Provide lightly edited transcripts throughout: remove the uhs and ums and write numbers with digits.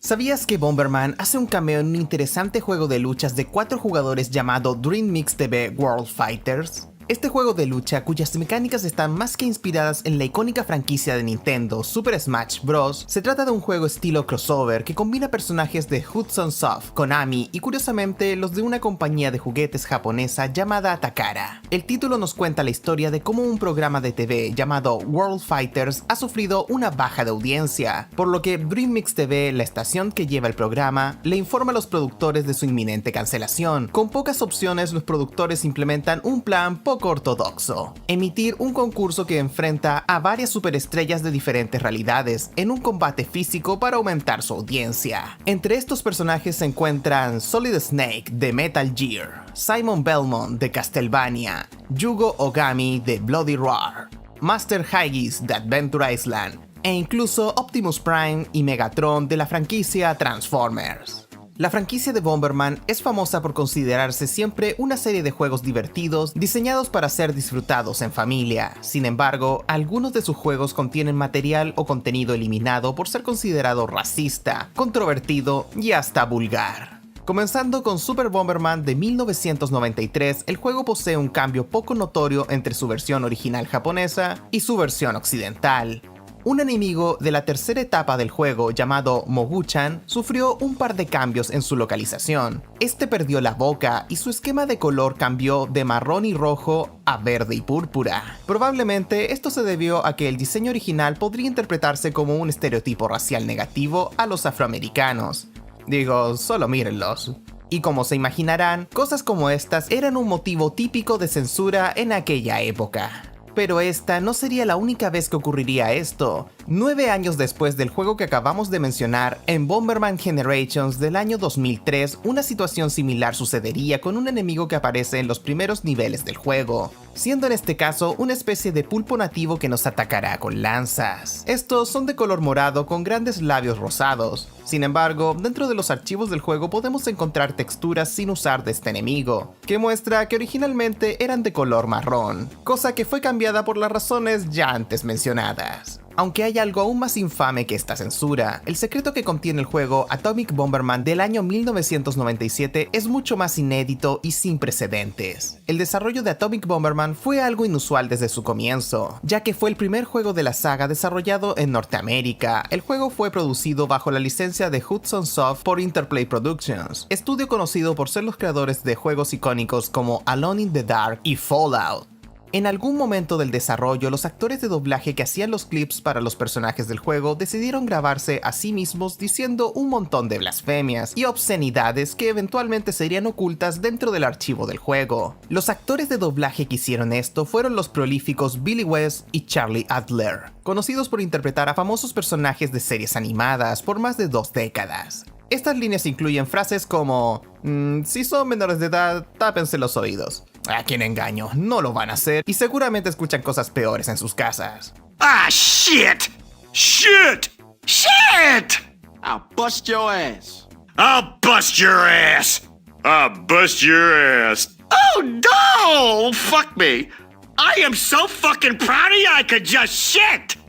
¿Sabías que Bomberman hace un cameo en un interesante juego de luchas de 4 jugadores llamado Dream Mix TV World Fighters? Este juego de lucha, cuyas mecánicas están más que inspiradas en la icónica franquicia de Nintendo Super Smash Bros., se trata de un juego estilo crossover que combina personajes de Hudson Soft, Konami y curiosamente los de una compañía de juguetes japonesa llamada Takara. El título nos cuenta la historia de cómo un programa de TV llamado World Fighters ha sufrido una baja de audiencia, por lo que Dream Mix TV, la estación que lleva el programa, le informa a los productores de su inminente cancelación. Con pocas opciones, los productores implementan un plan poco ortodoxo: emitir un concurso que enfrenta a varias superestrellas de diferentes realidades en un combate físico para aumentar su audiencia. Entre estos personajes se encuentran Solid Snake de Metal Gear, Simon Belmont de Castlevania, Yugo Ogami de Bloody Roar, Master Haggis de Adventure Island e incluso Optimus Prime y Megatron de la franquicia Transformers. La franquicia de Bomberman es famosa por considerarse siempre una serie de juegos divertidos diseñados para ser disfrutados en familia. Sin embargo, algunos de sus juegos contienen material o contenido eliminado por ser considerado racista, controvertido y hasta vulgar. Comenzando con Super Bomberman de 1993, el juego posee un cambio poco notorio entre su versión original japonesa y su versión occidental. Un enemigo de la tercera etapa del juego, llamado Mogu-chan, sufrió un par de cambios en su localización. Este perdió la boca y su esquema de color cambió de marrón y rojo a verde y púrpura. Probablemente esto se debió a que el diseño original podría interpretarse como un estereotipo racial negativo a los afroamericanos. Digo, solo mírenlos. Y como se imaginarán, cosas como estas eran un motivo típico de censura en aquella época. Pero esta no sería la única vez que ocurriría esto. 9 años después del juego que acabamos de mencionar, en Bomberman Generations del año 2003, una situación similar sucedería con un enemigo que aparece en los primeros niveles del juego, siendo en este caso una especie de pulpo nativo que nos atacará con lanzas. Estos son de color morado con grandes labios rosados. Sin embargo, dentro de los archivos del juego podemos encontrar texturas sin usar de este enemigo, que muestra que originalmente eran de color marrón, cosa que fue cambiada por las razones ya antes mencionadas. Aunque hay algo aún más infame que esta censura, el secreto que contiene el juego Atomic Bomberman del año 1997 es mucho más inédito y sin precedentes. El desarrollo de Atomic Bomberman fue algo inusual desde su comienzo, ya que fue el primer juego de la saga desarrollado en Norteamérica. El juego fue producido bajo la licencia de Hudson Soft por Interplay Productions, estudio conocido por ser los creadores de juegos icónicos como Alone in the Dark y Fallout. En algún momento del desarrollo, los actores de doblaje que hacían los clips para los personajes del juego decidieron grabarse a sí mismos diciendo un montón de blasfemias y obscenidades que eventualmente serían ocultas dentro del archivo del juego. Los actores de doblaje que hicieron esto fueron los prolíficos Billy West y Charlie Adler, conocidos por interpretar a famosos personajes de series animadas por más de 2 décadas. Estas líneas incluyen frases como si son menores de edad, tápense los oídos. ¿A quién engaño? No lo van a hacer y seguramente escuchan cosas peores en sus casas. Ah, shit! Shit! Shit! I'll bust your ass. I'll bust your ass! I'll bust your ass! Oh no! Fuck me! I am so fucking proud of you I could just shit!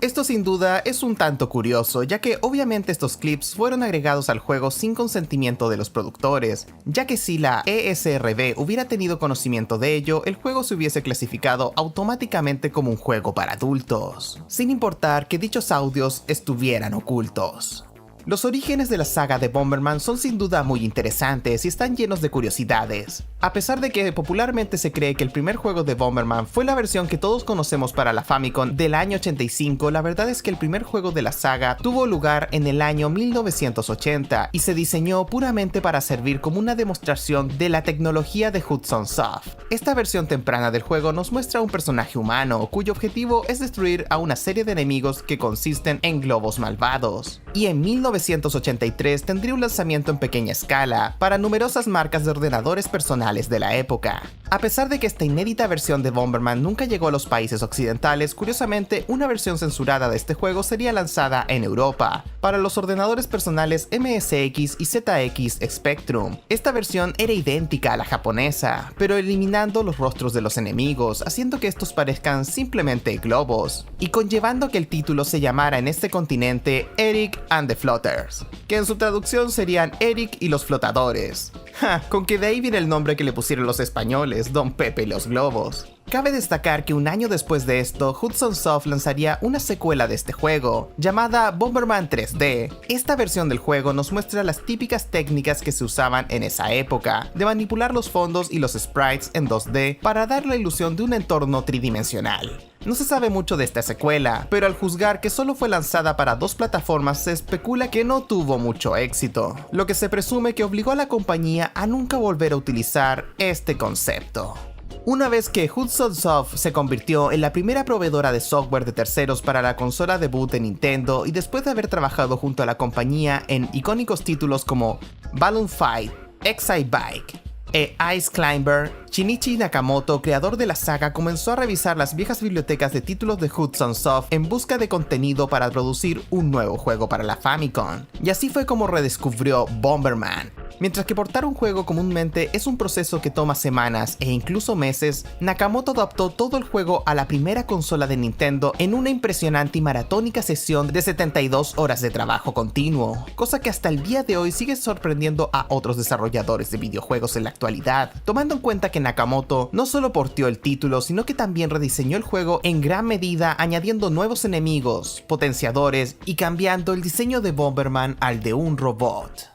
Esto sin duda es un tanto curioso, ya que obviamente estos clips fueron agregados al juego sin consentimiento de los productores, ya que si la ESRB hubiera tenido conocimiento de ello, el juego se hubiese clasificado automáticamente como un juego para adultos, sin importar que dichos audios estuvieran ocultos. Los orígenes de la saga de Bomberman son sin duda muy interesantes y están llenos de curiosidades. A pesar de que popularmente se cree que el primer juego de Bomberman fue la versión que todos conocemos para la Famicom del año 85, la verdad es que el primer juego de la saga tuvo lugar en el año 1980 y se diseñó puramente para servir como una demostración de la tecnología de Hudson Soft. Esta versión temprana del juego nos muestra a un personaje humano cuyo objetivo es destruir a una serie de enemigos que consisten en globos malvados. Y en 1983 tendría un lanzamiento en pequeña escala para numerosas marcas de ordenadores personales de la época. A pesar de que esta inédita versión de Bomberman nunca llegó a los países occidentales, curiosamente una versión censurada de este juego sería lanzada en Europa, para los ordenadores personales MSX y ZX Spectrum. Esta versión era idéntica a la japonesa, pero eliminando los rostros de los enemigos, haciendo que estos parezcan simplemente globos, y conllevando que el título se llamara en este continente Eric and the Floater Floaters, que en su traducción serían Eric y los flotadores. Con que de ahí viene el nombre que le pusieron los españoles, Don Pepe y los globos. Cabe destacar que un año después de esto, Hudson Soft lanzaría una secuela de este juego, llamada Bomberman 3D. Esta versión del juego nos muestra las típicas técnicas que se usaban en esa época, de manipular los fondos y los sprites en 2D para dar la ilusión de un entorno tridimensional. No se sabe mucho de esta secuela, pero al juzgar que solo fue lanzada para 2 plataformas se especula que no tuvo mucho éxito, lo que se presume que obligó a la compañía a nunca volver a utilizar este concepto. Una vez que Hudson Soft se convirtió en la primera proveedora de software de terceros para la consola debut de Nintendo y después de haber trabajado junto a la compañía en icónicos títulos como Balloon Fight, Excitebike e Ice Climber, Shinichi Nakamoto, creador de la saga, comenzó a revisar las viejas bibliotecas de títulos de Hudson Soft en busca de contenido para producir un nuevo juego para la Famicom, y así fue como redescubrió Bomberman. Mientras que portar un juego comúnmente es un proceso que toma semanas e incluso meses, Nakamoto adaptó todo el juego a la primera consola de Nintendo en una impresionante y maratónica sesión de 72 horas de trabajo continuo, cosa que hasta el día de hoy sigue sorprendiendo a otros desarrolladores de videojuegos en la actualidad, tomando en cuenta que Nakamoto no solo porteó el título, sino que también rediseñó el juego en gran medida, añadiendo nuevos enemigos, potenciadores y cambiando el diseño de Bomberman al de un robot.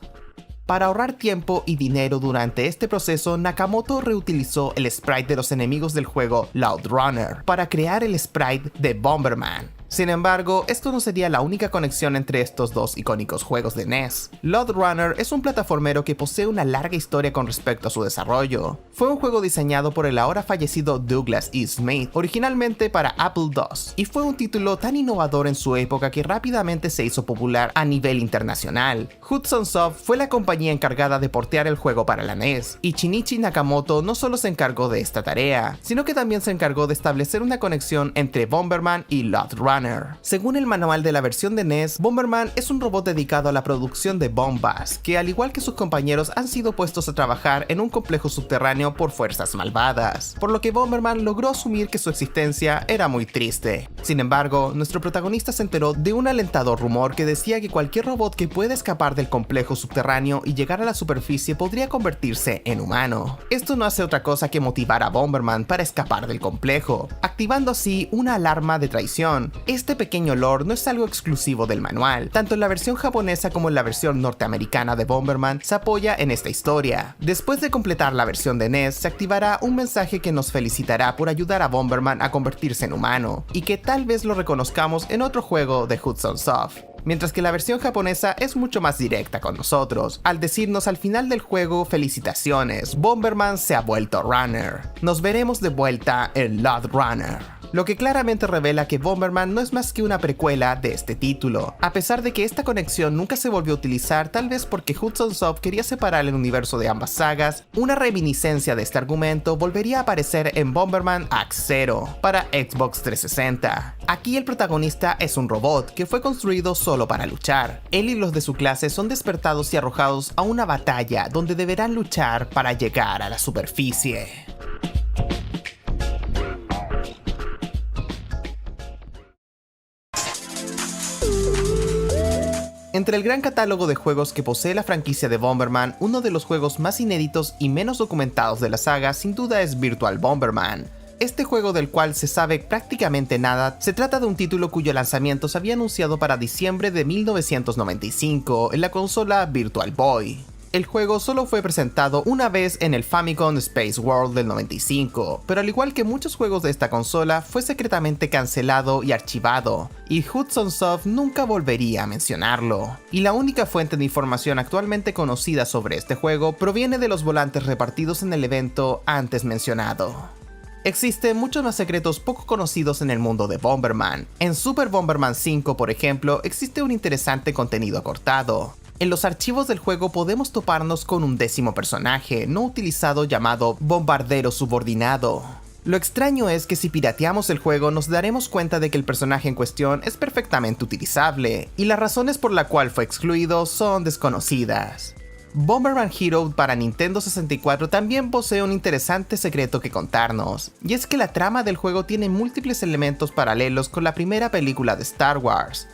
Para ahorrar tiempo y dinero durante este proceso, Nakamoto reutilizó el sprite de los enemigos del juego Loud Runner para crear el sprite de Bomberman. Sin embargo, esto no sería la única conexión entre estos dos icónicos juegos de NES. Load Runner es un plataformero que posee una larga historia con respecto a su desarrollo. Fue un juego diseñado por el ahora fallecido Douglas E. Smith, originalmente para Apple II, y fue un título tan innovador en su época que rápidamente se hizo popular a nivel internacional. Hudson Soft fue la compañía encargada de portear el juego para la NES, y Shinichi Nakamoto no solo se encargó de esta tarea, sino que también se encargó de establecer una conexión entre Bomberman y Load Runner. Según el manual de la versión de NES, Bomberman es un robot dedicado a la producción de bombas, que al igual que sus compañeros han sido puestos a trabajar en un complejo subterráneo por fuerzas malvadas, por lo que Bomberman logró asumir que su existencia era muy triste. Sin embargo, nuestro protagonista se enteró de un alentador rumor que decía que cualquier robot que pueda escapar del complejo subterráneo y llegar a la superficie podría convertirse en humano. Esto no hace otra cosa que motivar a Bomberman para escapar del complejo, activando así una alarma de traición. Este pequeño lore no es algo exclusivo del manual, tanto en la versión japonesa como en la versión norteamericana de Bomberman se apoya en esta historia. Después de completar la versión de NES, se activará un mensaje que nos felicitará por ayudar a Bomberman a convertirse en humano, y que tal vez lo reconozcamos en otro juego de Hudson Soft. Mientras que la versión japonesa es mucho más directa con nosotros, al decirnos al final del juego: felicitaciones, Bomberman se ha vuelto runner. Nos veremos de vuelta en Load Runner. Lo que claramente revela que Bomberman no es más que una precuela de este título, a pesar de que esta conexión nunca se volvió a utilizar, tal vez porque Hudson Soft quería separar el universo de ambas sagas. Una reminiscencia de este argumento volvería a aparecer en Bomberman Axe Zero para Xbox 360. Aquí el protagonista es un robot que fue construido solo para luchar. Él y los de su clase son despertados y arrojados a una batalla donde deberán luchar para llegar a la superficie. Entre el gran catálogo de juegos que posee la franquicia de Bomberman, uno de los juegos más inéditos y menos documentados de la saga sin duda es Virtual Bomberman. Este juego, del cual se sabe prácticamente nada, se trata de un título cuyo lanzamiento se había anunciado para diciembre de 1995 en la consola Virtual Boy. El juego solo fue presentado una vez en el Famicom Space World del 95, pero al igual que muchos juegos de esta consola, fue secretamente cancelado y archivado, y Hudson Soft nunca volvería a mencionarlo. Y la única fuente de información actualmente conocida sobre este juego proviene de los volantes repartidos en el evento antes mencionado. Existen muchos más secretos poco conocidos en el mundo de Bomberman. En Super Bomberman 5, por ejemplo, existe un interesante contenido acortado. En los archivos del juego podemos toparnos con un 10º personaje no utilizado llamado Bombardero Subordinado. Lo extraño es que si pirateamos el juego nos daremos cuenta de que el personaje en cuestión es perfectamente utilizable, y las razones por la cual fue excluido son desconocidas. Bomberman Hero para Nintendo 64 también posee un interesante secreto que contarnos, y es que la trama del juego tiene múltiples elementos paralelos con la primera película de Star Wars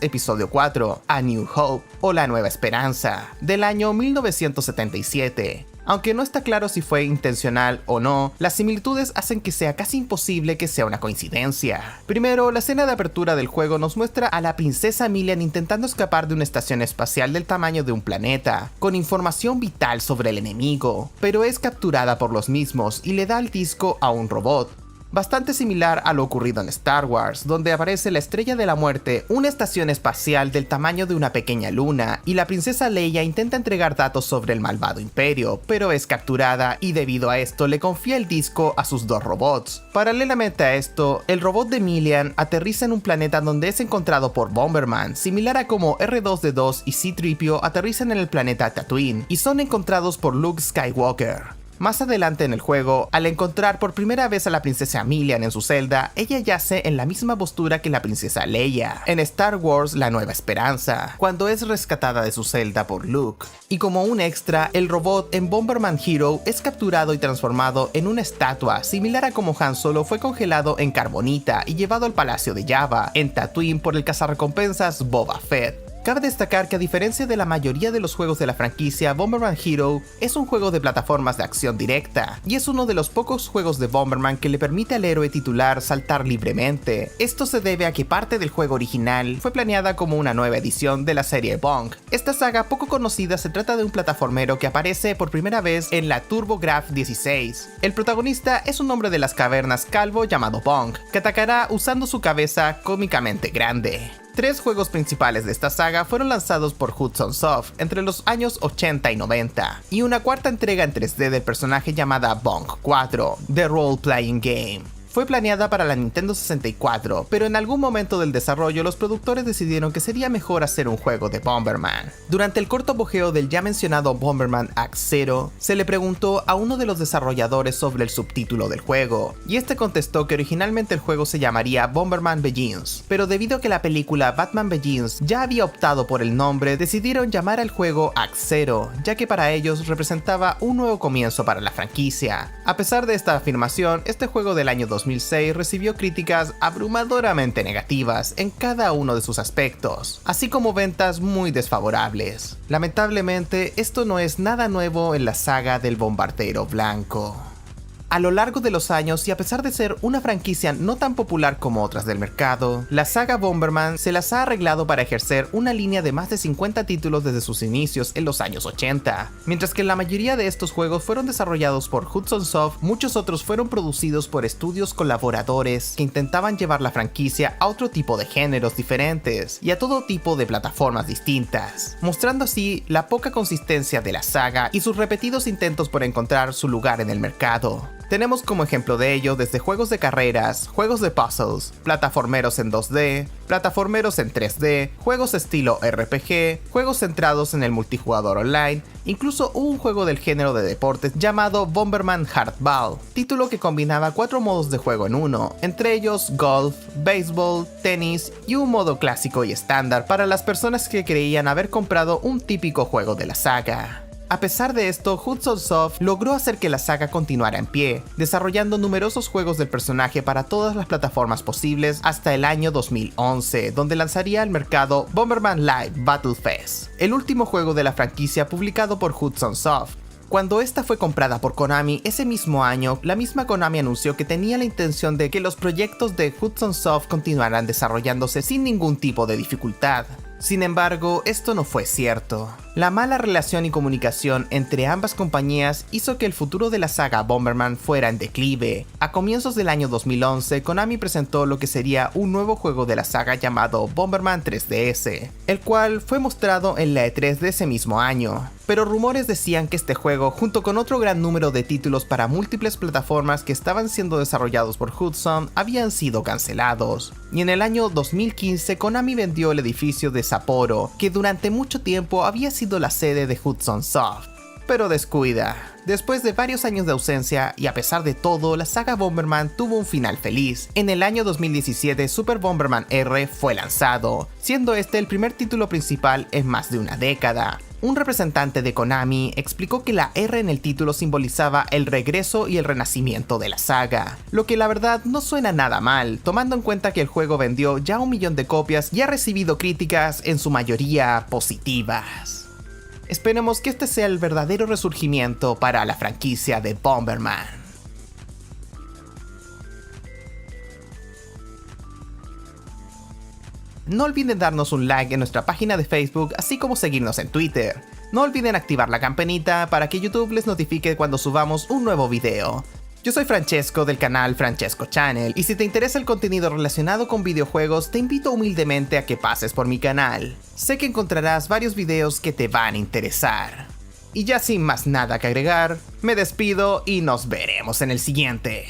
Episodio 4, A New Hope o La Nueva Esperanza, del año 1977. Aunque no está claro si fue intencional o no, las similitudes hacen que sea casi imposible que sea una coincidencia. Primero, la escena de apertura del juego nos muestra a la princesa Milian intentando escapar de una estación espacial del tamaño de un planeta, con información vital sobre el enemigo, pero es capturada por los mismos y le da el disco a un robot. Bastante similar a lo ocurrido en Star Wars, donde aparece la Estrella de la Muerte, una estación espacial del tamaño de una pequeña luna, y la princesa Leia intenta entregar datos sobre el malvado imperio, pero es capturada y debido a esto le confía el disco a sus dos robots. Paralelamente a esto, el robot de Milian aterriza en un planeta donde es encontrado por Bomberman, similar a como R2-D2 y C-3PO aterrizan en el planeta Tatooine, y son encontrados por Luke Skywalker. Más adelante en el juego, al encontrar por primera vez a la princesa Milian en su celda, ella yace en la misma postura que la princesa Leia en Star Wars La Nueva Esperanza, cuando es rescatada de su celda por Luke. Y como un extra, el robot en Bomberman Hero es capturado y transformado en una estatua, similar a como Han Solo fue congelado en carbonita y llevado al palacio de Jabba, en Tatooine por el cazarrecompensas Boba Fett. Cabe destacar que a diferencia de la mayoría de los juegos de la franquicia, Bomberman Hero es un juego de plataformas de acción directa, y es uno de los pocos juegos de Bomberman que le permite al héroe titular saltar libremente. Esto se debe a que parte del juego original fue planeada como una nueva edición de la serie Bong. Esta saga poco conocida se trata de un plataformero que aparece por primera vez en la TurboGrafx 16. El protagonista es un hombre de las cavernas calvo llamado Bong, que atacará usando su cabeza cómicamente grande. Tres juegos principales de esta saga fueron lanzados por Hudson Soft entre los años 80 y 90, y una cuarta entrega en 3D del personaje llamada Bong 4, The Role Playing Game. Fue planeada para la Nintendo 64, pero en algún momento del desarrollo los productores decidieron que sería mejor hacer un juego de Bomberman. Durante el corto bojeo del ya mencionado Bomberman Act Zero, se le preguntó a uno de los desarrolladores sobre el subtítulo del juego, y este contestó que originalmente el juego se llamaría Bomberman Begins, pero debido a que la película Batman Begins ya había optado por el nombre, decidieron llamar al juego Act Zero, ya que para ellos representaba un nuevo comienzo para la franquicia. A pesar de esta afirmación, este juego del año 2006 recibió críticas abrumadoramente negativas en cada uno de sus aspectos, así como ventas muy desfavorables. Lamentablemente, esto no es nada nuevo en la saga del bombardero blanco. A lo largo de los años, y a pesar de ser una franquicia no tan popular como otras del mercado, la saga Bomberman se las ha arreglado para ejercer una línea de más de 50 títulos desde sus inicios en los años 80. Mientras que la mayoría de estos juegos fueron desarrollados por Hudson Soft, muchos otros fueron producidos por estudios colaboradores que intentaban llevar la franquicia a otro tipo de géneros diferentes y a todo tipo de plataformas distintas, mostrando así la poca consistencia de la saga y sus repetidos intentos por encontrar su lugar en el mercado. Tenemos como ejemplo de ello desde juegos de carreras, juegos de puzzles, plataformeros en 2D, plataformeros en 3D, juegos estilo RPG, juegos centrados en el multijugador online, incluso hubo un juego del género de deportes llamado Bomberman Hardball, título que combinaba 4 modos de juego en uno, entre ellos golf, béisbol, tenis y un modo clásico y estándar para las personas que creían haber comprado un típico juego de la saga. A pesar de esto, Hudson Soft logró hacer que la saga continuara en pie, desarrollando numerosos juegos del personaje para todas las plataformas posibles hasta el año 2011, donde lanzaría al mercado Bomberman Live Battle Fest, el último juego de la franquicia publicado por Hudson Soft. Cuando esta fue comprada por Konami ese mismo año, la misma Konami anunció que tenía la intención de que los proyectos de Hudson Soft continuaran desarrollándose sin ningún tipo de dificultad. Sin embargo, esto no fue cierto. La mala relación y comunicación entre ambas compañías hizo que el futuro de la saga Bomberman fuera en declive. A comienzos del año 2011, Konami presentó lo que sería un nuevo juego de la saga llamado Bomberman 3DS, el cual fue mostrado en la E3 de ese mismo año. Pero rumores decían que este juego, junto con otro gran número de títulos para múltiples plataformas que estaban siendo desarrollados por Hudson, habían sido cancelados. Y en el año 2015, Konami vendió el edificio de Sapporo, que durante mucho tiempo había sido la sede de Hudson Soft. Pero descuida. Después de varios años de ausencia y a pesar de todo, la saga Bomberman tuvo un final feliz. En el año 2017, Super Bomberman R fue lanzado, siendo este el primer título principal en más de una década. Un representante de Konami explicó que la R en el título simbolizaba el regreso y el renacimiento de la saga, lo que la verdad no suena nada mal, tomando en cuenta que el juego vendió ya 1 millón de copias y ha recibido críticas en su mayoría positivas. Esperemos que este sea el verdadero resurgimiento para la franquicia de Bomberman. No olviden darnos un like en nuestra página de Facebook, así como seguirnos en Twitter. No olviden activar la campanita para que YouTube les notifique cuando subamos un nuevo video. Yo soy Francesco del canal Francesco Channel, y si te interesa el contenido relacionado con videojuegos, te invito humildemente a que pases por mi canal. Sé que encontrarás varios videos que te van a interesar. Y ya sin más nada que agregar, me despido y nos veremos en el siguiente.